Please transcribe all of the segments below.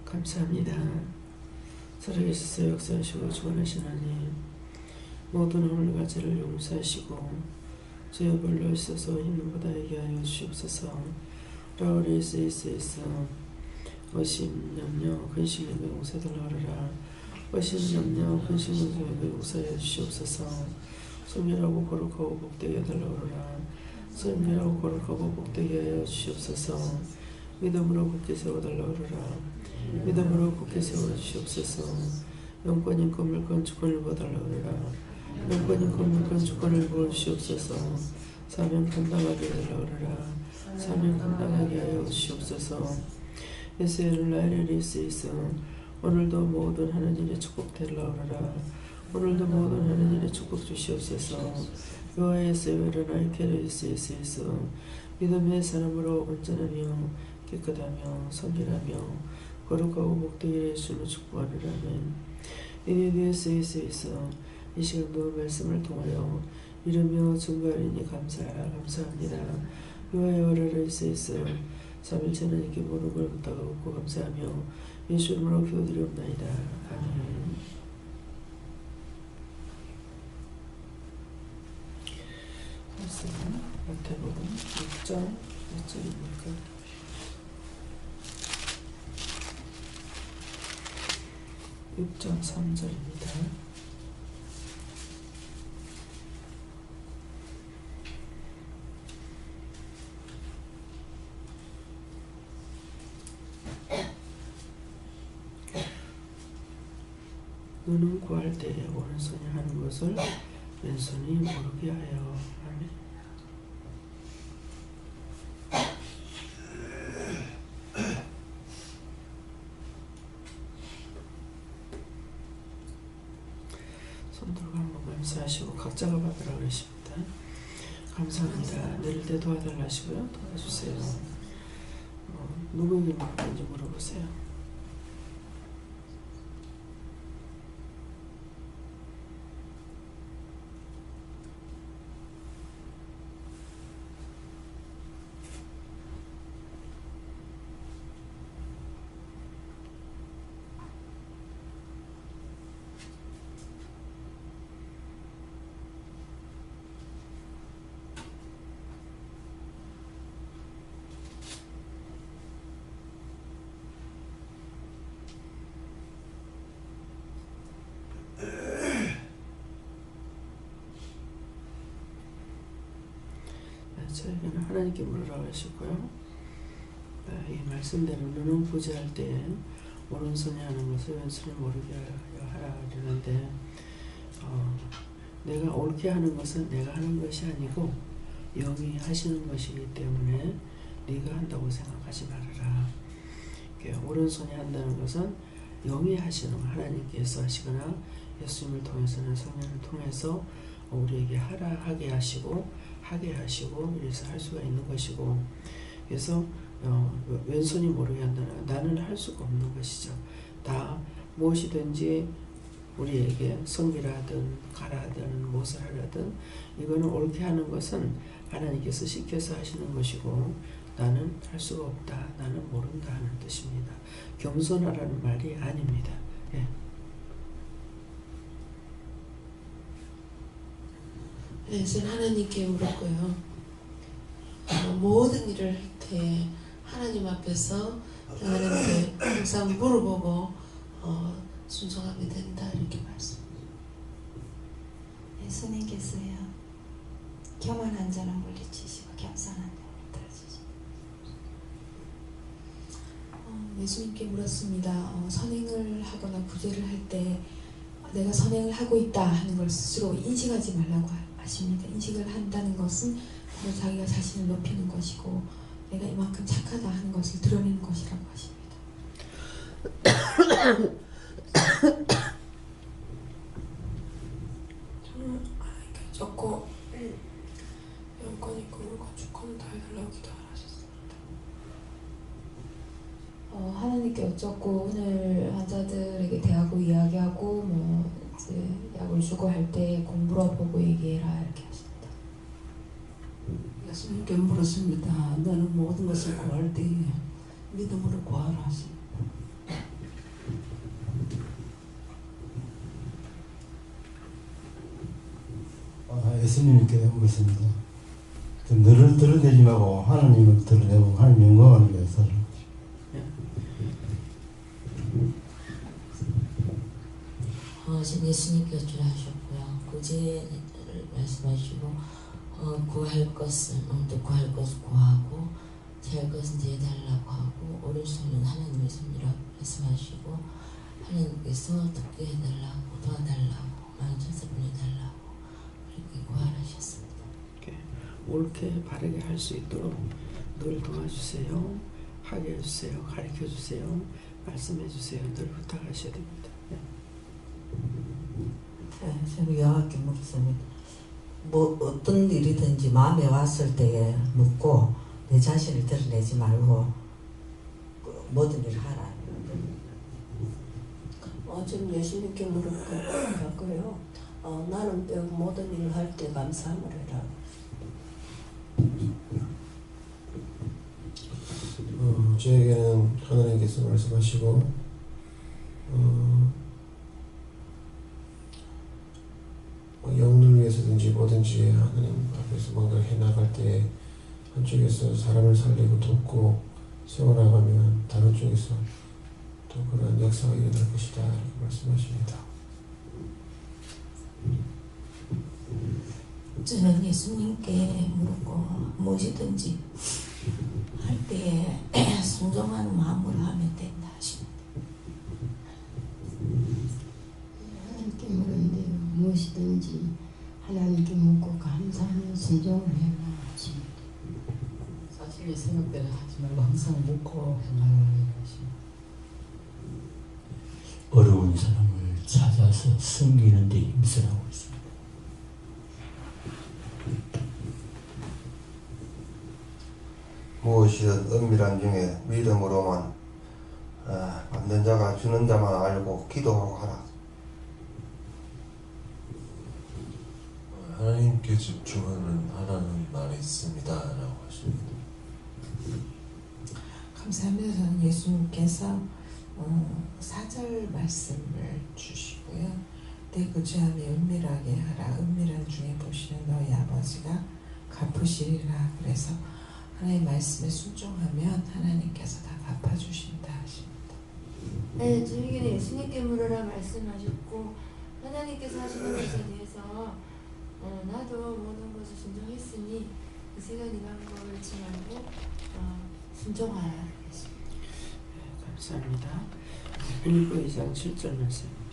감사합니다. 살아계셔서 역사하시고 주관하신 하나님, 모든 오늘과 죄를 용서하시고 죄의 벌로 있어서 있는 보다 에게 하여 주시옵소서. 라오레스에스에서 어심 염려 근심 에게 용서달라 하라. 어심 염려 근심 에게 용서해 주시옵소서. 소멸하고 거룩하고 복되게 해달라 하라. 소멸하고 거룩하고 복되게 하여 주시옵소서. 믿음으로 굳게 세워달라 하라. 믿음으로 굳게 세워주시옵소서. 영권인 건물권 주권을 보달라 하라. 영권인 건물권 주권을 보시옵소서. 사명 감당하게 해달라 하라. 사명 감당하게 하여 주시옵소서. 예수를 라이레리스에서 오늘도 모든 하나님의 축복 되라 하라. 오늘도 모든 하나님의 축복 주시옵소서. 요하에서 일어나 케레스에서 믿음의 사람으로 온전하며 깨끗하며 선결하며 거룩하고 복되게 해주는 축복하리라면 이니디에스에서 이 시간도 말씀을 통하여 이르며 증거하리니 감사합니다. 요하여라에서 3일째 하나님께 모든 걸 부탁하고 감사하며 예수 이름으로 기도드리옵나이다. 아멘. 말씀은 마태복음 6장 몇 절입니까? 6장 3절입니다. 너는 구할 때에 오른손이 하는 것을 왼손이 모르게 하여. 아멘. 손들고 한번 감사하시고 각자가 받으라 그러십니다. 감사합니다. 내릴 때 도와달라 하시고요. 도와주세요. 누구에게 물을 건지 물어보세요. 저에게는 하나님께 물으라고 하시고요. 이 말씀대로 눈은 보지 할 때 오른손이 하는 것을 왼손이 모르게 하라 그러는데 내가 옳게 하는 것은 내가 하는 것이 아니고 영이 하시는 것이기 때문에 네가 한다고 생각하지 말아라. 오른손이 한다는 것은 영이 하시는 하나님께서 하시거나 예수님을 통해서는 성령을 통해서 우리에게 하게 하시고 그래서 할 수가 있는 것이고, 그래서 왼손이 모르게 한다는 나는 할 수가 없는 것이죠. 다 무엇이든지 우리에게 성기를 하든 가라하든 무엇을 하라든 이거는 옳게 하는 것은 하나님께서 시켜서 하시는 것이고 나는 할 수가 없다, 나는 모른다 하는 뜻입니다. 겸손하라는 말이 아닙니다. 예. 네, 저는 하나님께 물었고요. 모든 일을 할 때 하나님 앞에서 하나님께 항상 물어보고 순종하면 된다 이렇게 말씀합니다. 예수님께서요, 교만한 자는 물리치시고 겸손한 자는 들어주시고. 예수님께 물었습니다. 선행을 하거나 구제를 할 때 내가 선행을 하고 있다 하는 걸 스스로 인식하지 말라고 하십니다. 인식을 한다는 것은 자기가 자신을 높이는 것이고 내가 이만큼 착하다 하는 것을 드러내는 것이라고 하십니다. 저는 하나님께 적고 영권 있고 물권 주권을 다 해달라고 기도하셨습니다. 하나님께 여쭙고 오늘 환자들에게 대하고 이야기하고 이제 약을 주고 할 때 꼭 물어보고 얘기해라 이렇게 하십니다. 예수님께 물었습니다. 너는 모든 것을 구할 때 믿음으로 구하라 하십니다. 예수님께 묻습니다. 너를 드러내지 말고 하나님을 드러내고 하나님 영광을 위해서. 지금 예수님께 여쭈하셨고요. 구제를 말씀하시고 구할 것은 또 구할 것을 구하고 제할 것은 제해달라고 하고 오른손은 하나님의 손이라고 말씀하시고 하나님께서 듣게 해달라고 도와달라고 많은 천사 보내달라고 그렇게 구하셨습니다. 옳게 바르게 할 수 있도록 늘 도와주세요. 하게 해주세요. 가르쳐주세요. 말씀해주세요. 늘 부탁하셔야 됩니다. 저는 여학교 목사님, 어떤 일이든지 마음에 왔을 때에 묻고 내 자신을 드러내지 말고 모든 일을 하라. 좀 예수님께 물을 것 같고요. 나는 빼고 모든 일을 할 때 감사함을 해라. 저에게는 하나님께서 말씀하시고 영혼을 위해서든지 뭐든지 하나님 앞에서 뭔가 해나갈 때 한쪽에서 사람을 살리고 돕고 세워나가면 다른 쪽에서 또 그런 역사가 일어날 것이다 이렇게 말씀하십니다. 저는 예수님께 묻고 무엇이든지 할 때에 순종하는 마음으로 하면 된다 하십니다. 하나님께 물은데요. 무엇이든지 하나님께 묻고 감사하며 순종을 해라 하십니다. 자신이 생각대로 하지 말고 항상 묻고 나가야 하십니다. 어려운 사람을 찾아서 섬기는 데 힘쓰라고 있습니다. 무엇이든 은밀한 중에 믿음으로만 받는 자가 주는 자만 알고 기도하고 하라. 하나님께 집중하는 하나님 안에 있습니다 라고 하십니다. 감사합니다. 저는 예수님께서 4절 말씀을 주시고요. 내 구주함이 은밀하게 하라. 은밀한 중에 보시는 너희 아버지가 갚으시리라. 그래서 하나님의 말씀에 순종하면 하나님께서 다 갚아주신다 하십니다. 네, 저에게는 예수님께 물으라 말씀하셨고 하나님께서 하시는 것에 대해서 나도 모든 것을 순종했으니 그 시간이 간 걸 잊지 말고 순종하라 했습니다. 네, 감사합니다. 빌립보 2장 7절 말씀입니다.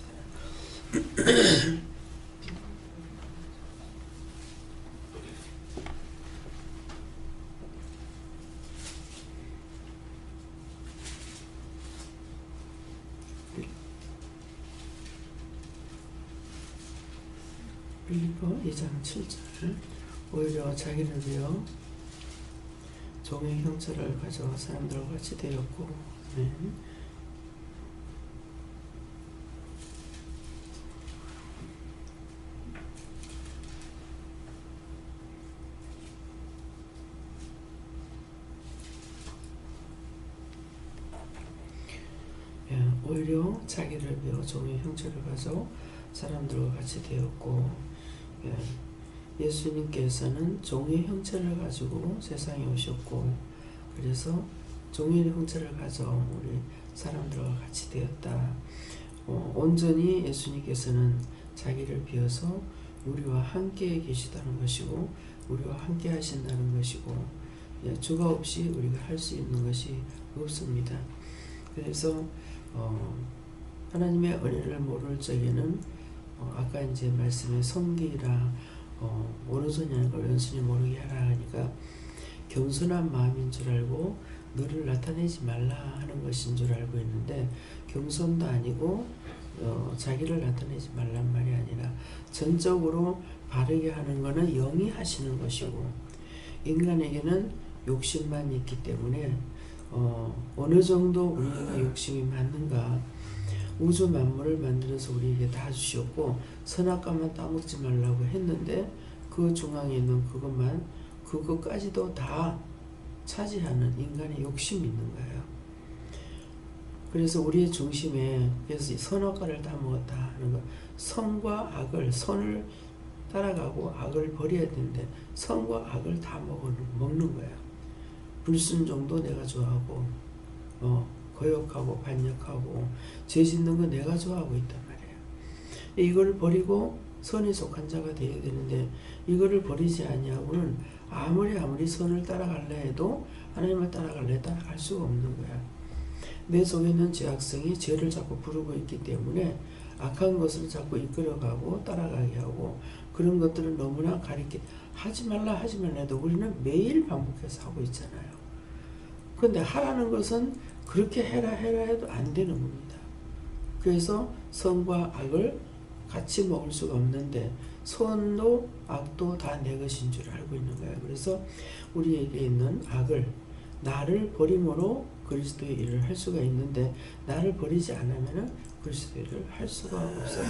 빌립보 2장 7절 오히려 자기를 위하여 종의 형체를 가져 사람들과 같이 되었고 오히려 자기를 위하여 종의 형체를 가져 사람들과 같이 되었고 예수님께서는 종의 형체를 가지고 세상에 오셨고 그래서 종의 형체를 가져 우리 사람들과 같이 되었다. 온전히 예수님께서는 자기를 비워서 우리와 함께 계시다는 것이고 우리와 함께 하신다는 것이고 주가 없이 우리가 할 수 있는 것이 없습니다. 그래서 하나님의 은혜를 모를 적에는 아까 이제 말씀에 섬기라 오른손이 아니고 왼손이 모르게 하라 하니까 겸손한 마음인 줄 알고 너를 나타내지 말라 하는 것인 줄 알고 있는데 겸손도 아니고 자기를 나타내지 말란 말이 아니라 전적으로 바르게 하는 것은 영이 하시는 것이고 인간에게는 욕심만 있기 때문에 어느 정도 우리가 욕심이 많는가 우주 만물을 만들어서 우리에게 다 주셨고 선악과만 따먹지 말라고 했는데 그 중앙에 있는 그것까지도 다 차지하는 인간의 욕심이 있는 거예요. 그래서 우리의 중심에 그래서 선악과를 다 먹었다 하는 거 선과 악을 선을 따라가고 악을 버려야 되는데 선과 악을 다 먹는 거야. 불순종도 내가 좋아하고 거역하고 반역하고 죄 짓는 거 내가 좋아하고 있단 말이에요. 이걸 버리고 선에 속한 자가 되어야 되는데 이거를 버리지 아니하고는 아무리 선을 따라갈래 해도 하나님을 따라갈래 해도 따라갈 수가 없는 거야. 내 속에는 죄악성이 죄를 자꾸 부르고 있기 때문에 악한 것을 자꾸 이끌어가고 따라가게 하고 그런 것들을 너무나 가리켜 하지 말라 해도 우리는 매일 반복해서 하고 있잖아요. 근데 하라는 것은 그렇게 해라 해도 안 되는 겁니다. 그래서 선과 악을 같이 먹을 수가 없는데 선도 악도 다 내 것인 줄 알고 있는 거예요. 그래서 우리에게 있는 악을 나를 버림으로 그리스도의 일을 할 수가 있는데 나를 버리지 않으면 그리스도의 일을 할 수가 없어요.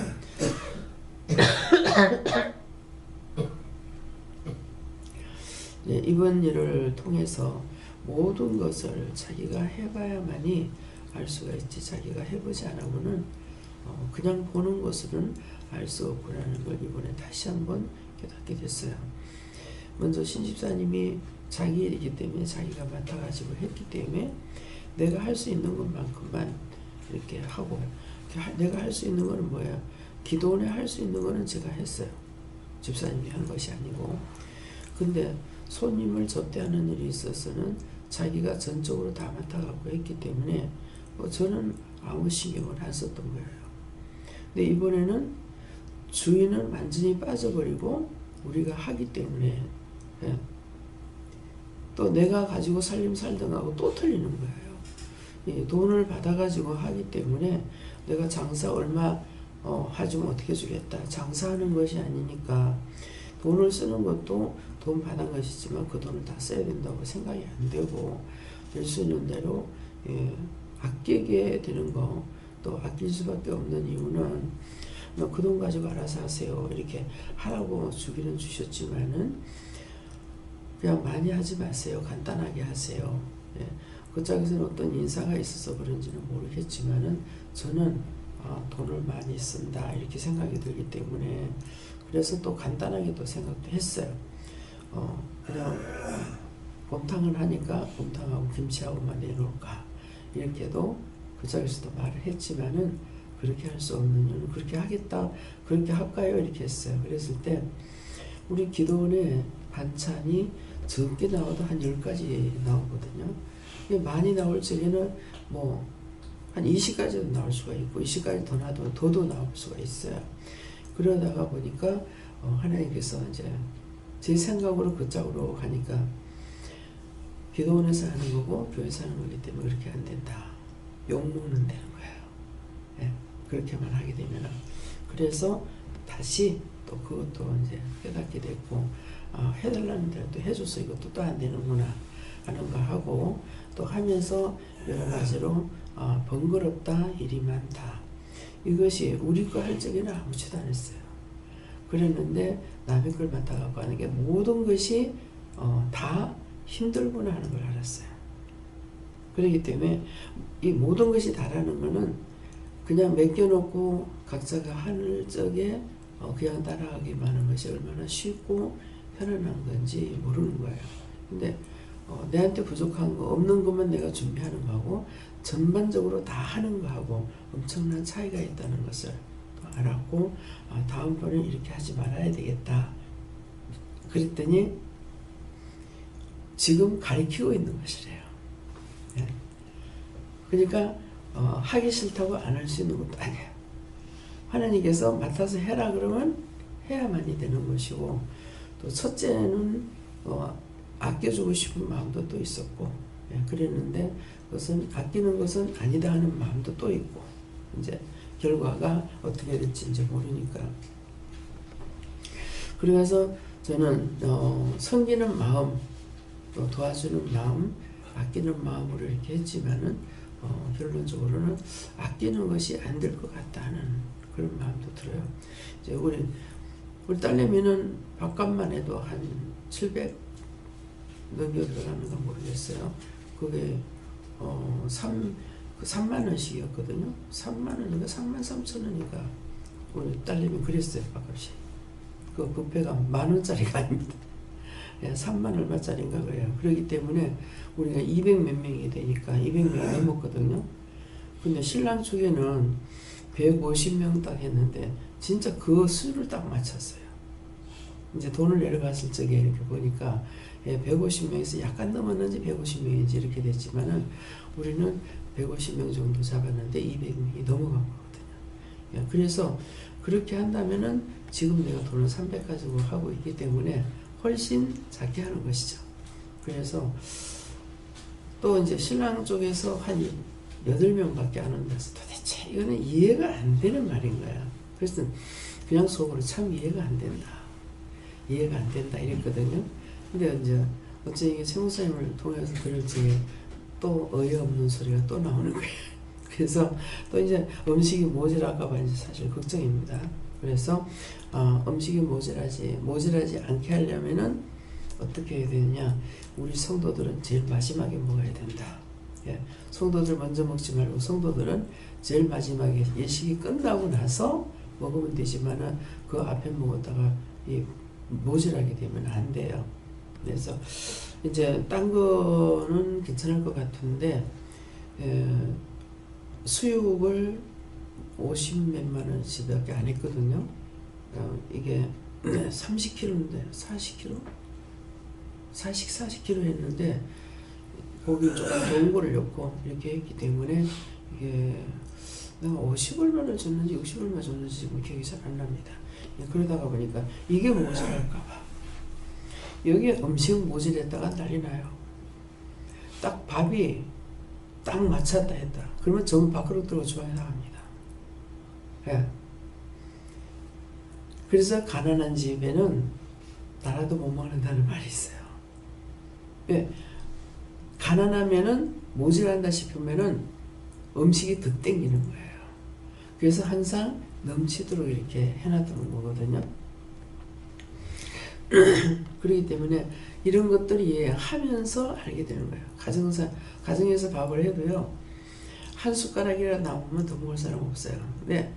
네, 이번 일을 통해서 모든 것을 자기가 해봐야만이 알 수가 있지 자기가 해보지 않으고는 그냥 보는 것으로는 알 수 없구나는 걸 이번에 다시 한번 깨닫게 됐어요. 먼저 신집사님이 자기 일이기 때문에 자기가 맡아가지고 했기 때문에 내가 할 수 있는 것만큼만 이렇게 하고 내가 할 수 있는 거는 뭐야? 기도원에 할 수 있는 거는 제가 했어요. 집사님이 한 것이 아니고. 근데 손님을 접대하는 일이 있어서는 자기가 전적으로 다 맡아갖고 했기 때문에 저는 아무 신경을 안 썼던 거예요. 근데 이번에는 주인은 완전히 빠져버리고 우리가 하기 때문에 또 내가 가지고 살림 살등하고 또 틀리는 거예요. 돈을 받아가지고 하기 때문에 내가 장사 얼마 해주면 어떻게 주겠다. 장사하는 것이 아니니까 돈을 쓰는 것도 돈 받은 것이지만 그 돈을 다 써야 된다고 생각이 안 되고 될 수 있는 대로 아끼게 되는 거 또 아낄 수밖에 없는 이유는 그 돈 가지고 알아서 하세요. 이렇게 하라고 주기는 주셨지만은 그냥 많이 하지 마세요. 간단하게 하세요. 그 짝에서는 어떤 인사가 있어서 그런지는 모르겠지만은 저는 돈을 많이 쓴다 이렇게 생각이 들기 때문에 그래서 또 간단하게 또 생각도 했어요. 그냥 곰탕을 하니까 곰탕하고 김치하고만 내놓을까 이렇게도 그 짝에서도 말을 했지만은 그렇게 할 수 없는 이유는 그렇게 하겠다 그렇게 할까요 이렇게 했어요. 그랬을 때 우리 기도원에 반찬이 적게 나와도 한 10가지 나오거든요. 많이 나올 적에는 뭐 한 20가지도 나올 수가 있고 20가지 더 놔도 더도 나올 수가 있어요. 그러다가 보니까 하나님께서 이제 제 생각으로 그 짝으로 가니까 기도원에서 하는 거고 교회에서 하는 거기 때문에 그렇게 안 된다. 욕먹는 되는 거예요. 그렇게만 하게 되면 그래서 다시 또 그것도 이제 깨닫게 됐고 해달라는 대로 또 해줘서 이것도 또 안 되는구나 하는 거 하고 또 하면서 여러 가지로 번거롭다 일이 많다 이것이 우리 거 할 적에는 아무렇지도 않았어요. 그랬는데 남의 걸 맡아갖고 하는 게 모든 것이 다 힘들구나 하는 걸 알았어요. 그렇기 때문에 이 모든 것이 다라는 거는 그냥 맡겨놓고 각자가 하는 적에 그냥 따라가기만 하는 것이 얼마나 쉽고 편안한 건지 모르는 거예요. 근데 내한테 부족한 거 없는 것만 내가 준비하는 거하고 전반적으로 다 하는 거하고 엄청난 차이가 있다는 것을 알았고 다음번엔 이렇게 하지 말아야 되겠다. 그랬더니 지금 가르치고 있는 것이래요. 그러니까 하기 싫다고 안 할 수 있는 것도 아니에요. 하나님께서 맡아서 해라 그러면 해야만이 되는 것이고 또 첫째는 아껴주고 싶은 마음도 또 있었고 그랬는데 그것은 아끼는 것은 아니다 하는 마음도 또 있고 이제 결과가 어떻게 될지 이제 모르니까 그래서 저는 섬기는 마음 또 도와주는 마음 아끼는 마음으로 이렇게 했지만은 결론적으로는 아끼는 것이 안 될 것 같다는 그런 마음도 들어요. 이제 우리 딸내미는 밥값만 해도 한 700 넘겨 들어가는가 모르겠어요. 그게 3만 원씩이었거든요. 3만 원인가 3만 3천 원인가 우리 딸내미 그랬어요. 밥값이. 그 뷔페가 10,000원짜리가 아닙니다. 3만 얼마짜리인가 그래요. 그렇기 때문에 우리가 200 몇 명이 되니까 200명이 넘었거든요. 근데 신랑 쪽에는 150명 딱 했는데 진짜 그 수를 딱 맞췄어요. 이제 돈을 내려갔을 적에 이렇게 보니까 150명에서 약간 넘었는지 150명인지 이렇게 됐지만은 우리는 150명 정도 잡았는데 200명이 넘어간 거거든요. 그래서 그렇게 한다면은 지금 내가 돈을 300 가지고 하고 있기 때문에 훨씬 작게 하는 것이죠. 그래서 또 이제 신랑 쪽에서 한 8명밖에 안 온다서 도대체 이거는 이해가 안 되는 말인 거야. 그래서 그냥 속으로 참 이해가 안 된다. 이해가 안 된다 이랬거든요. 근데 이제 어째 이게 최 목사님을 통해서 들을지 또 어이없는 소리가 또 나오는 거예요. 그래서 또 이제 음식이 모자랄까봐 이제 사실 걱정입니다. 그래서 음식이 모자라지 않게 하려면은 어떻게 해야 되느냐? 우리 성도들은 제일 마지막에 먹어야 된다. 예, 성도들 먼저 먹지 말고 성도들은 제일 마지막에 예식이 끝나고 나서 먹으면 되지만은 그 앞에 먹었다가 모자라게 되면 안 돼요. 그래서 이제 딴 거는 괜찮을 것 같은데 수육을 50몇만 원씩밖에 안 했거든요. 이게 30kg인데 40kg? 40kg 했는데 고기 조금 좋은 거를 넣고 이렇게 했기 때문에 이게 내가 50얼마를 줬는지 60얼마 줬는지 지금 기억이 잘 안 납니다. 그러다가 보니까 이게 모자랄까봐 여기에 음식 모자랐다가 난리 나요. 딱 밥이 딱 맞췄다 했다. 그러면 전부 밖으로 들고 주방에 나갑니다. 예. 그래서 가난한 집에는 나라도 못 먹는다는 말이 있어요. 예. 가난하면은 모자란다 싶으면은 음식이 더 땡기는 거예요. 그래서 항상 넘치도록 이렇게 해놨던 거거든요. 그렇기 때문에 이런 것들이 하면서 알게 되는 거예요. 가정에서 밥을 해도요, 한 숟가락이라 나오면 더 먹을 사람 없어요. 근데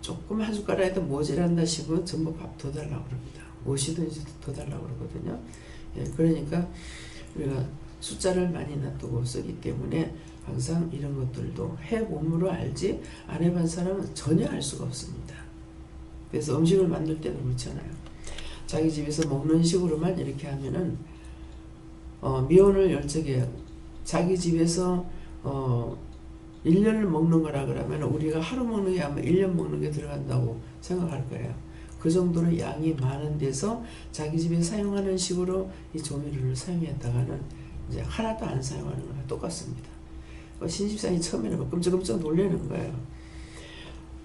조금 한 숟가락에도 모자란다 싶으면 전부 밥 더 달라고 그럽니다. 무엇이든지 더 달라고 그러거든요. 예, 그러니까 우리가 숫자를 많이 놔두고 쓰기 때문에 항상 이런 것들도 해봄으로 알지 안 해본 사람은 전혀 알 수가 없습니다. 그래서 음식을 만들 때도 그렇잖아요. 자기 집에서 먹는 식으로만 이렇게 하면은 미혼을 열적에 자기 집에서 1년을 먹는 거라 그러면 우리가 하루 먹는 게 아마 1년 먹는 게 들어간다고 생각할 거예요. 그 정도로 양이 많은 데서 자기 집에 사용하는 식으로 이 조미료를 사용했다가는 이제 하나도 안 사용하는 거랑 똑같습니다. 신집사님이 처음에는 막 끔찍끔찍 놀라는 거예요.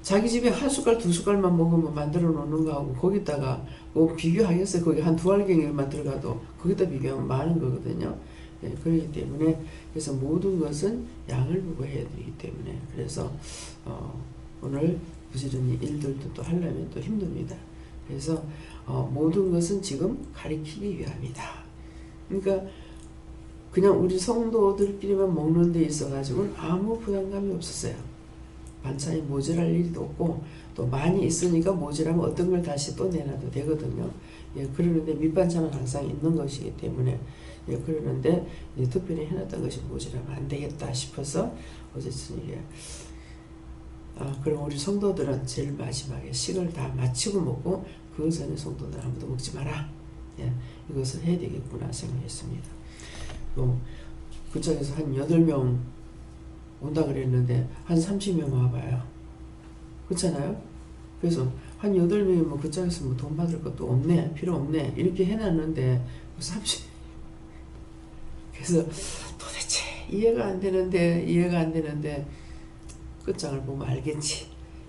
자기 집에 한 숟갈 두 숟갈만 먹으면 만들어 놓는 거하고 거기다가 뭐 비교하겠어요. 거기 한 두 알갱이만 들어가도 거기다 비교하면 많은 거거든요. 예, 그렇기 때문에 그래서 모든 것은 양을 보고 해야 되기 때문에 그래서 오늘 부지런히 일들도 또 하려면 또 힘듭니다. 그래서 모든 것은 지금 가리키기 위함이다. 그러니까 그냥 우리 성도들끼리만 먹는 데 있어 가지고는 아무 부담감이 없었어요. 반찬이 모자랄 일도 없고 또 많이 있으니까 모자라면 어떤 걸 다시 또 내놔도 되거든요. 예, 그러는데 밑반찬은 항상 있는 것이기 때문에 예, 그러는데 이제 특별히 해놨던 것이 모자라면 안 되겠다 싶어서 어쨌든 이게 그럼 우리 성도들은 제일 마지막에 식을 다 마치고 먹고 그 전에 성도들 아무도 먹지 마라. 예, 이것을 해야 되겠구나 생각했습니다. 그쪽에서 한 8명 온다 그랬는데 한 30명 와봐요. 그렇잖아요? 그래서 한 8명이 뭐 그쪽에서 뭐 돈 받을 것도 없네, 필요 없네 이렇게 해놨는데 30. 그래서 도대체 이해가 안 되는데 끝장을 보면 알겠지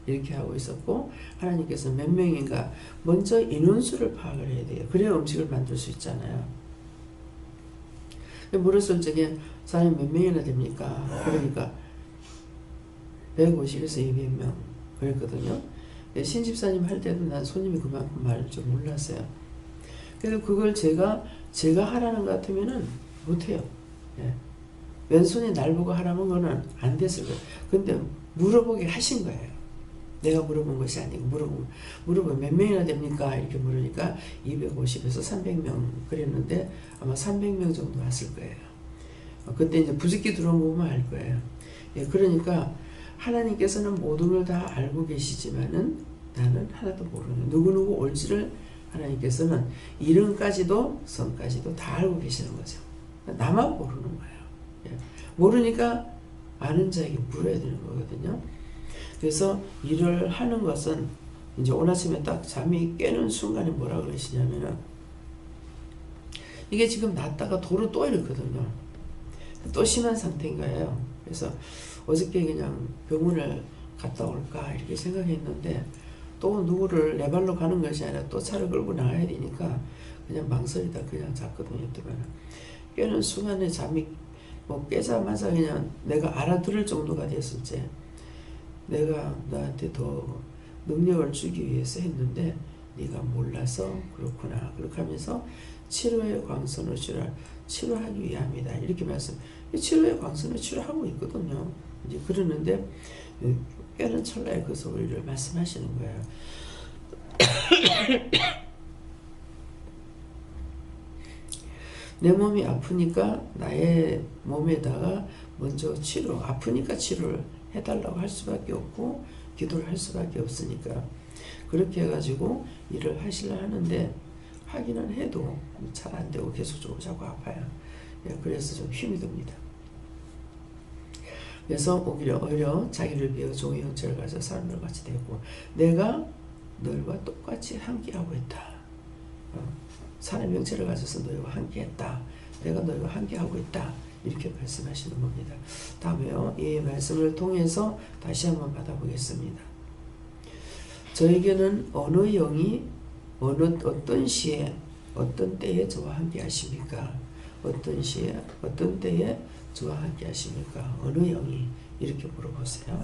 이렇게 하고 있었고 하나님께서 몇 명인가 먼저 인원수를 파악을 해야 돼요. 그래야 음식을 만들 수 있잖아요. 물었을 적에 사람이 몇 명이나 됩니까? 그러니까 150에서 200명 그랬거든요. 신집사님 할 때도 난 손님이 그만큼 말을 좀 몰랐어요. 그래서 그걸 제가 하라는 것 같으면은 못해요. 예. 왼손이 날 보고 하라는 거는 안 됐을 거예요. 근데 물어보게 하신 거예요. 내가 물어본 것이 아니고 물어보면 몇 명이나 됩니까? 이렇게 물으니까 250에서 300명 그랬는데 아마 300명 정도 왔을 거예요. 그때 이제 부짓기 들어온 거 보면 알 거예요. 예, 그러니까 하나님께서는 모든 걸 다 알고 계시지만은 나는 하나도 모르는, 누구누구 올지를 하나님께서는 이름까지도 성까지도 다 알고 계시는 거죠. 나만 모르는 거예요. 예. 모르니까 아는 자에게 물어야 되는 거거든요. 그래서 일을 하는 것은 이제 오늘 아침에 딱 잠이 깨는 순간에 뭐라 그러시냐면은 이게 지금 났다가 도로 또 이렇거든요. 또 심한 상태인 거예요. 그래서 어저께 그냥 병원을 갔다 올까 이렇게 생각했는데 또 누구를 내 발로 가는 것이 아니라 또 차를 끌고 나가야 되니까 그냥 망설이다 그냥 잤거든요. 깨는 순간에 잠이 뭐 깨자마자 그냥 내가 알아들을 정도가 됐을지 내가 너한테 더 능력을 주기 위해서 했는데 네가 몰라서 그렇구나. 그렇게 하면서 치료의 광선을 치료하기 위함이다. 이렇게 말씀. 치료의 광선을 치료하고 있거든요. 이제 그러는데 깨는 찰나에 그 소리를 말씀하시는 거예요. 내 몸이 아프니까 나의 몸에다가 먼저 아프니까 치료를 해달라고 할 수밖에 없고 기도를 할 수밖에 없으니까 그렇게 해가지고 일을 하시려 하는데 하기는 해도 잘 안 되고 계속적으로 자꾸 아파요. 그래서 좀 힘이 듭니다. 그래서 오히려 자기를 비워 종의 형체를 가져 사람들과 같이 되고 내가 너희와 똑같이 함께하고 있다. 사람의 형체를 가져서 너희와 함께했다. 내가 너희와 함께하고 있다. 이렇게 말씀하시는 겁니다. 다음에요. 이 말씀을 통해서 다시 한번 받아보겠습니다. 저에게는 어느 영이 어떤 시에 어떤 때에 저와 함께 하십니까? 어떤 시에 어떤 때에 저와 함께 하십니까? 어느 영이? 이렇게 물어보세요.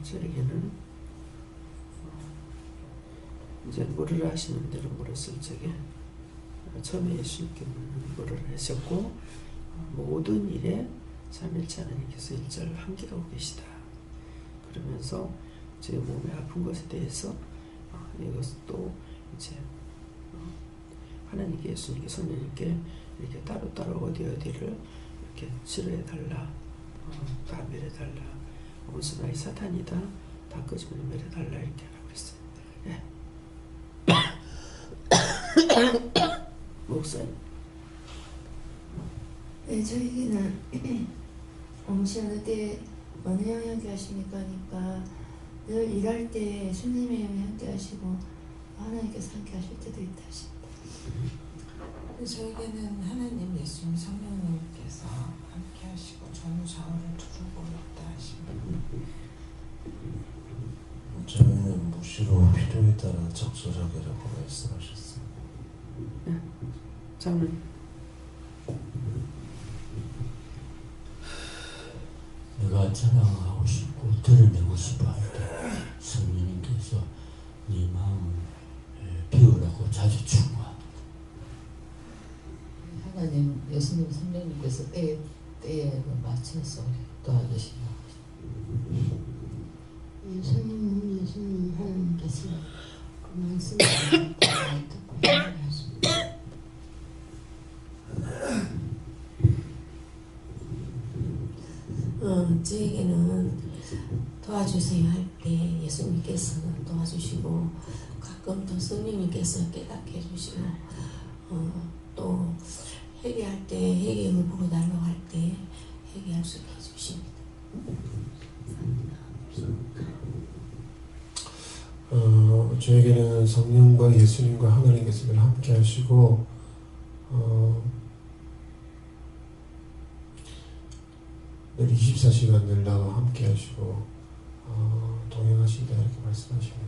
저에게는 이제 물으라 하시는 대로 물었을 적에 처음에 예수님께 물으라 하셨고 모든 일에 삼일체 하나님께서 일절 함께하고 계시다. 그러면서 제 몸에 아픈 것에 대해서 이것도 이제 하나님께 예수님께 성령님께 이렇게 따로따로 어디를 이렇게 치료해달라, 다 멸해달라, 원수나이 사탄이다, 다 끄집어내 멸해달라 이렇게 하라고 그랬어요. 예. 목사님. 네, 저에게는 어느 때 어느 영이 함께 하십니까 하니까 늘 일할 때 예수님의 영이 함께 하시고 하나님께서 함께 하실 때도 있다 하십니다. 저에게는 하나님 예수님 성령님께서 함께 하시고 전우좌우를 두르고 있다 하십니다. 저희는 무시로 필요에 따라 적절하게라고 말씀하셨습니다. 네. 장로님. 내가 자랑하고 싶고 드러내고 싶어 할 때 성령님께서 네 마음을 비우라고 자주 충고합니다. 하나님, 예수님, 성령님께서 때에 맞춰서 도와주시고 예수님 하나님께서 그 말씀을 듣고 하십니다. 저에게는 도와주세요 할 때 예수님께서 도와주시고 가끔 또 성령님께서 깨닫게 해주시고 또 회개할 때 회개를 보고 달라고 할 때 회개할 수 있게 해주십니다. 저에게는 성령과 예수님과 하나님께서 늘 함께 하시고 늘 24시간 늘 나와 함께 하시고 동행하신다 이렇게 말씀하십니다.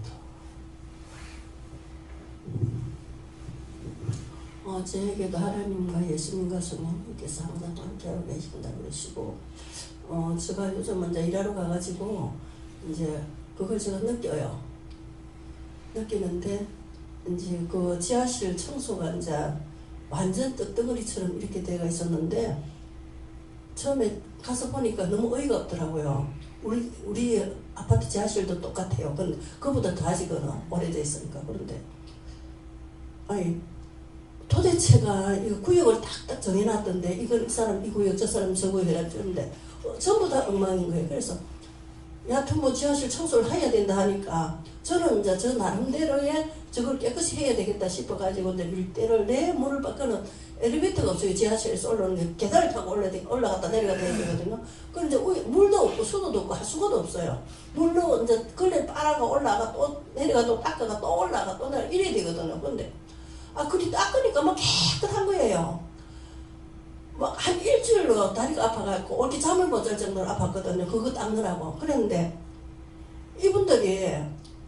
저에게도 하나님과 예수님과 성령님께서 항상 함께하고 계신다 그러시고 제가 요즘 이제 일하러 가가지고 이제 그걸 제가 느끼는데 이제 그 지하실 청소가 이제 완전 떡덩어리처럼 이렇게 돼가 있었는데 처음에 가서 보니까 너무 어이가 없더라고요. 우리 아파트 지하실도 똑같아요. 근데 그보다 더 아직은 오래돼 있으니까. 그런데 아니 도대체가 이거 구역을 딱딱 정해놨던데 이건 이 사람 이 구역 저 사람 저 구역 해놨는데 전부 다 엉망인 거예요. 그래서 여하튼 뭐 지하실 청소를 해야 된다 하니까 저는 이제 저 나름대로의 저걸 깨끗이 해야 되겠다 싶어가지고 근데 밀대를 내 문을 밖에는 엘리베이터가 없어요. 지하실에서 올라오는데 계단을 타고 올라갔다 내려갔다 해야 되거든요. 그런데 물도 없고 수도도 없고 하수구도 없어요. 물로 이제 걸레 빨아가 올라가 또 내려가 또 닦아가 또 올라가 또 내려가 이래야 되거든요. 근데 그리 닦으니까 막 깨끗한 거예요. 막 한 일주일로 다리가 아파갖고 이렇게 잠을 못 잘 정도로 아팠거든요. 그거 닦느라고. 그랬는데 이분들이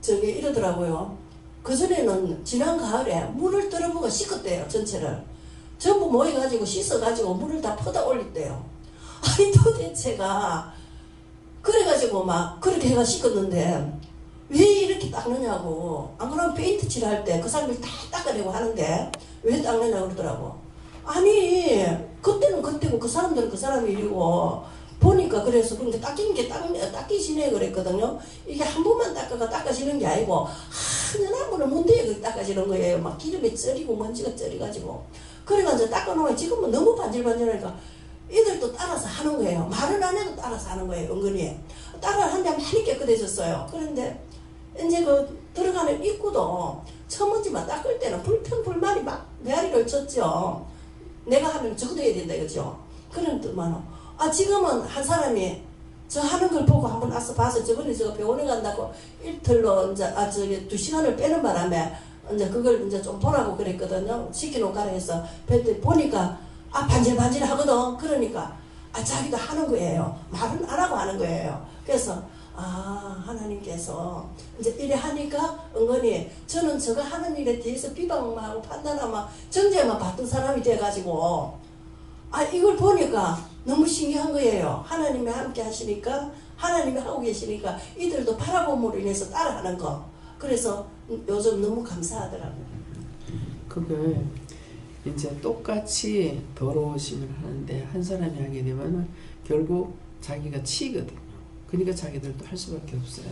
저기 이러더라고요. 그전에는 지난 가을에 물을 떨어보고 씻었대요. 전체를. 전부 모여가지고 씻어가지고 물을 다 퍼다 올렸대요. 아니 도대체가 그래가지고 막 그렇게 해가 씻었는데 왜 이렇게 닦느냐고. 안 그러면 페인트 칠할 때 그 사람들이 다 닦아내고 하는데 왜 닦느냐고 그러더라고. 아니 그때는 그때고 그 사람들은 그 사람이 일이고 보니까 그래서 그런데 닦이는 게 닦이시네 그랬거든요. 이게 한 번만 닦아지는 게 아니고 하늘한 번을 문대에 닦아지는 거예요. 막 기름에 쩔이고 먼지가 쩔이가지고 그래가지고 닦아놓으면 지금은 너무 반질반질하니까 이들도 따라서 하는 거예요. 말은 안 해도 따라서 하는 거예요. 은근히 따라 하는데 많이 깨끗해졌어요. 그런데 이제 그 들어가는 입구도 처먼지만 닦을 때는 불평불만이 막 메아리를 쳤죠. 내가 하면 저것도 해야 된다 이거죠. 그런 뜻만은 지금은 한 사람이 저 하는 걸 보고 한번 와서 봐서 저번에 저거 병원에 간다고 일틀로 이제 저기 2시간을 빼는 바람에 이제 그걸 이제 좀 보라고 그랬거든요. 시키놓가라 해서 보니까 반질반질 하거든. 그러니까 자기도 하는 거예요. 말은 안 하고 하는 거예요. 그래서 하나님께서 이제 이래 하니까 은근히 저는 저거 하는 일에 대해서 비방만 하고 판단하면 정죄만 받던 사람이 돼가지고 이걸 보니까 너무 신기한 거예요. 하나님이 함께 하시니까 하나님이 하고 계시니까 이들도 바라봄으로 인해서 따라하는 거. 그래서 요즘 너무 감사하더라고요. 그게 이제 똑같이 더러우심을 하는데 한 사람이 하게 되면은 결국 자기가 치거든요. 그러니까 자기들도 할 수밖에 없어요.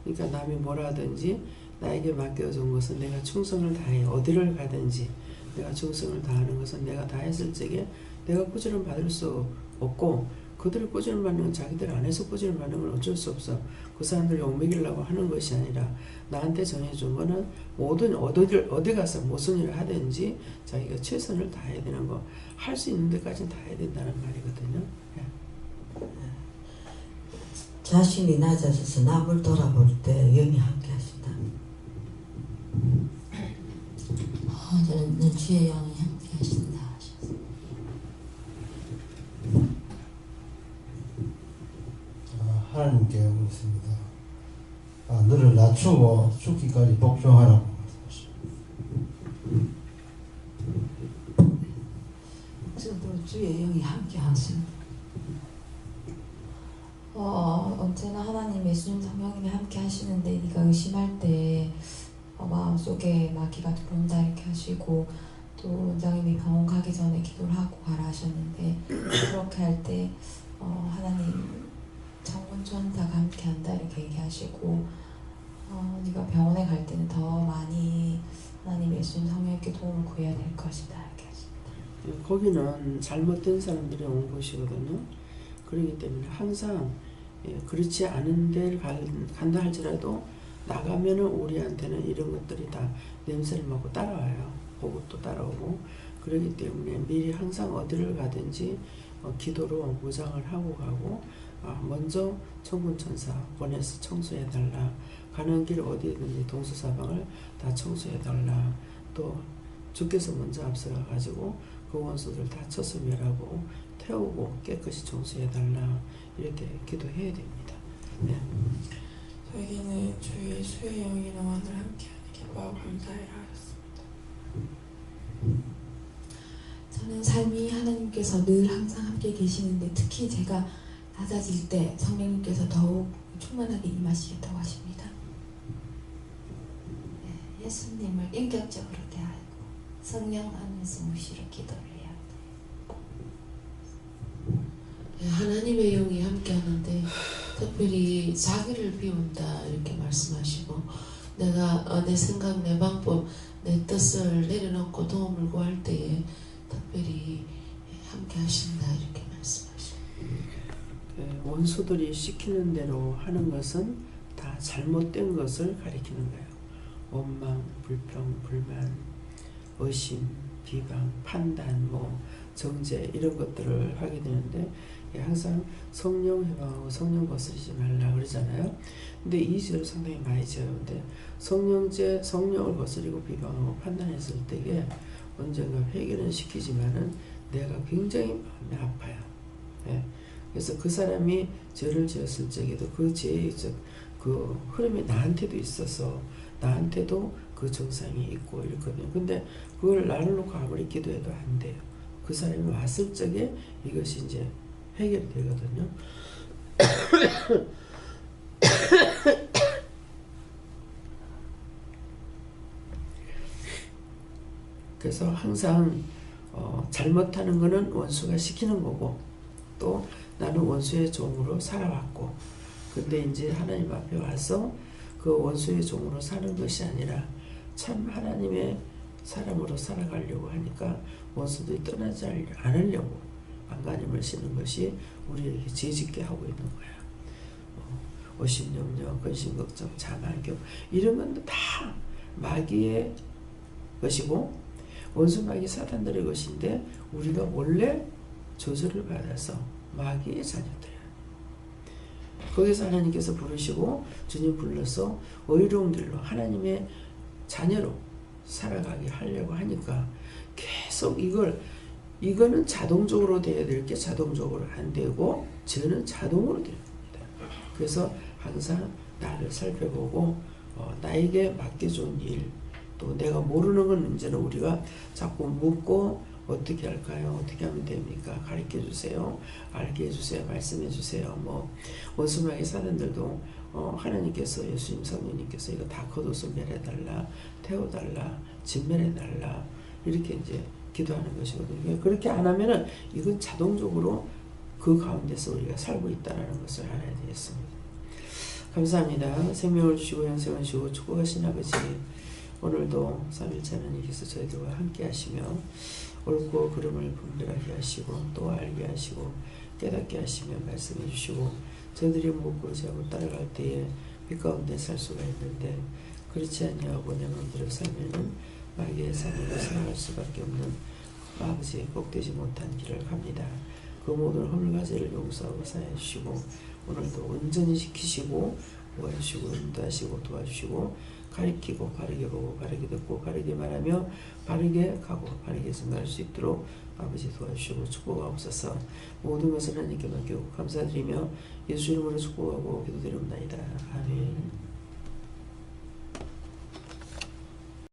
그러니까 남이 뭐라 하든지 나에게 맡겨준 것은 내가 충성을 다해 어디를 가든지 내가 충성을 다하는 것은 내가 다 했을 적에 내가 꾸준히 받을 수 없고 그들을 꾸준히 받는 건 자기들 안에서 꾸준히 받는 건 어쩔 수 없어. 그 사람들이 욕먹이려고 하는 것이 아니라 나한테 정해준 거는 모든 어디 가서 무슨 일을 하든지 자기가 최선을 다해야 되는 거 할 수 있는 데까지는 다 해야 된다는 말이거든요. 예. 자신이 낮아져서 남을 돌아볼 때 영이 함께 하신다. 저는 주의 영이 함께 하신다 하셨어요. 하나님께 묻습니다. 너를 낮추고 죽기까지 복종하라고 말씀하십니다. 저도 주의 영이 함께 하신다. 언제나 하나님 예수님 성령님이 함께 하시는데 네가 의심할 때 마음속에 마귀가 들어온다 이렇게 하시고 또 원장님이 병원 가기 전에 기도를 하고 가라 하셨는데 그렇게 할 때 하나님 정문천사가 함께 한다 이렇게 얘기하시고 네가 병원에 갈 때는 더 많이 하나님 예수님 성령님께 도움을 구해야 될 것이다 이렇게 하십니다. 거기는 잘못된 사람들이 온 곳이거든요. 그렇기 때문에 항상 그렇지 않은 데를 간다 할지라도 나가면은 우리한테는 이런 것들이 다 냄새를 맡고 따라와요. 보고 또 따라오고 그렇기 때문에 미리 항상 어디를 가든지 기도로 무장을 하고 가고 먼저 천군천사 보내서 청소해달라. 가는 길 어디든지 동서사방을 다 청소해달라. 또 주께서 먼저 앞서가가지고 그 원수들 다 쳐서 멸하고 태우고 깨끗이 청소해달라. 이렇게 기도해야 됩니다. 네. 저에게는 주의 수의 영이 너와 늘 함께하니 기뻐하고 감사해라 하셨습니다. 저는 삶이 하나님께서 늘 항상 함께 계시는데 특히 제가 낮아질 때 성령님께서 더욱 충만하게 임하시겠다고 하십니다. 예수님을 인격적으로 대하고 성령 안에서 무시로 기도를 해야 네, 하나님의 영이 함께 하는데 특별히 자기를 비운다 이렇게 말씀하시고 내가 내 생각, 내 방법, 내 뜻을 내려놓고 도움을 구할 때에 특별히 함께 하신다 이렇게 말씀하시고 원수들이 시키는 대로 하는 것은 다 잘못된 것을 가리키는 거예요. 원망, 불평, 불만, 의심, 비방, 판단, 정죄 이런 것들을 하게 되는데 항상 성령 해방하고 성령 거스르지 말라 그러잖아요. 근데 이 죄를 상당히 많이 지어요. 근데 성령을 거스리고 비방하고 판단했을 때에 언젠가 회개는 시키지만은 내가 굉장히 마음이 아파요. 예. 그래서 그 사람이 죄를 지었을 적에도 그 죄의 그 흐름이 나한테도 있어서 나한테도 그 정상이 있고 이렇거든요. 근데 그걸 나를 놓고 아무리 기도해도 안 돼요. 그 사람이 왔을 적에 이것이 이제 해결되거든요. 그래서 항상 잘못하는 거는 원수가 시키는 거고 또 나는 원수의 종으로 살아왔고 근데 이제 하나님 앞에 와서 그 원수의 종으로 사는 것이 아니라 참 하나님의 사람으로 살아가려고 하니까 원수들이 떠나지 않으려고 안간힘을 쓰는 것이 우리에게 죄짓게 하고 있는 거야. 오심염려, 근심걱정, 자만경 이런 건 다 마귀의 것이고 원수 마귀 사탄들의 것인데 우리가 원래 조절을 받아서 마귀의 자녀들이야. 거기서 하나님께서 부르시고 주님 불러서 의로운 길로 하나님의 자녀로 살아가게 하려고 하니까 계속 이거는 자동적으로 돼야 될 게 자동적으로 안 되고 죄는 자동으로 되는 겁니다. 그래서 항상 나를 살펴보고 나에게 맡겨준 일 또 내가 모르는 건 이제는 우리가 자꾸 묻고 어떻게 할까요? 어떻게 하면 됩니까? 가르쳐 주세요. 알게 해주세요. 말씀해 주세요. 원수마귀 사단들도 하나님께서 예수님 성령님께서 이거 다 걷어서 멸해달라, 태워달라, 진멸해달라 이렇게 이제 기도하는 것이거든요. 그렇게 안 하면은 이건 자동적으로 그 가운데서 우리가 살고 있다는 것을 알아야 되겠습니다. 감사합니다. 생명을 주시고 영생을 주시고 축복하신 아버지 오늘도 삼일째 하나님께서 저희들과 함께 하시며 옳고 그름을 분별하게 하시고 또 알게 하시고 깨닫게 하시며 말씀해 주시고 저희들이 묻고 자고 따라갈 때에 빛 가운데 살 수가 있는데 그렇지 아니하고 내 마음대로 살면은 마귀의 삶으로 살아갈 수밖에 없는 아버지의 복되지 못한 길을 갑니다. 그 모든 허물과제를 용서하고 사해 주시고 오늘도 온전히 지키시고 보호해주시고 인도하시고 도와주시고 가르치고 바르게 보고 바르게 듣고 바르게 말하며 바르게 가고 바르게 생각할 수 있도록 아버지 도와주시고 축복하옵소서. 모든 것을 하나님께 맡기고 감사드리며 예수 이름으로 축복하고 기도드리옵나이다. 아멘.